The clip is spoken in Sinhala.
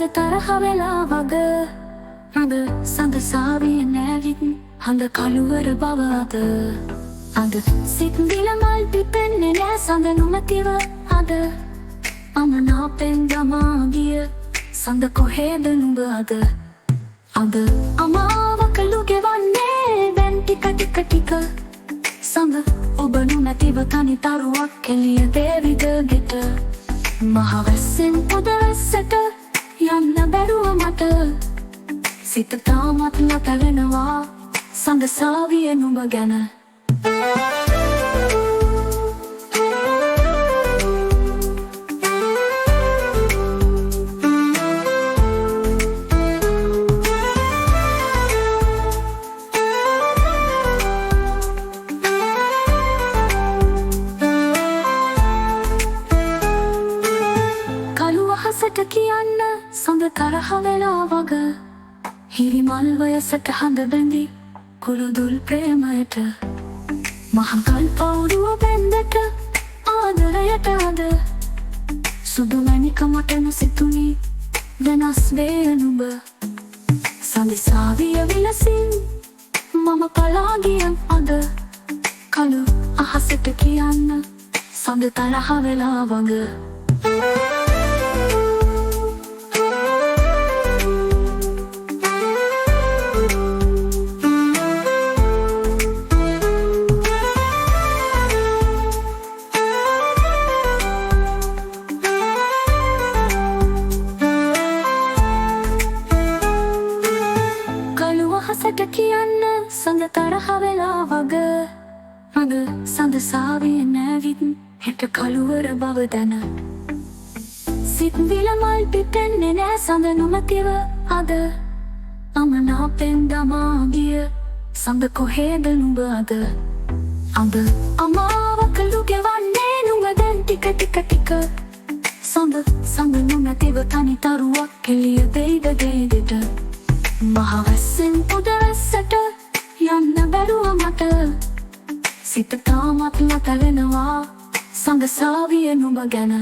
තරහ වෙලා වග අද සඳ සාවිය නැවිත් හඳ කළුවර බව අද සිත් දිල මල් පිපෙන්නේ නෑ සඳ නොමැතිව අද අමනාපෙන් ගමා ගිය සඳ කොහෙද නුඹ අද අමාවක ලුගෙවන්නේ දැන් ටික ටික ටික සඳ ඔබ නොමැතිව තනි තරුවක් එළිය දේවිද ගෙට මහවැස්සෙන් පොදවැස්සට යන්න බැරුව මට සිත තාමත් නැතවෙනවා සඳ සාවිය නුඹ ගැන අහසට කියන්න සඳ තරහ වෙලා වග හිරිමල් වයසට හඳ බැඳි කුරුදුල් ප්‍රේමයට මහකල් පවුරුව බැන්දට ආදරයට අද සුදු මැණික මට නොසිතුනි වෙනස් වේ නුඹ සඳසාවිය විලසින් මම පලා ගියන් අද කළු අහසට කියන්න සඳ තරහ වෙලා වග අහසට කියන්න සඳ තරහ වෙලා වග අද සඳ සාවිය නැවිත් හෙට කළුවර බව දැන සිත් විල මල් පිපෙන්නේ නෑ සඳ නොමැතිව අද අමනාපෙන් ගමා ගිය සඳ කොහෙද නුඹ අද අමාවක ලුගෙවන්නේ නුඹ දැන් ටික ටික ටික සඳ නොමැතිව තනි තරුවක් එළිය දෙයිද ගෙදෙට මහවැස්සෙන් පොදවැස්සට යන්න බැරුව මට සිත තාමත් නැතවෙනවා සඳ සාවිය නුඹ ගැන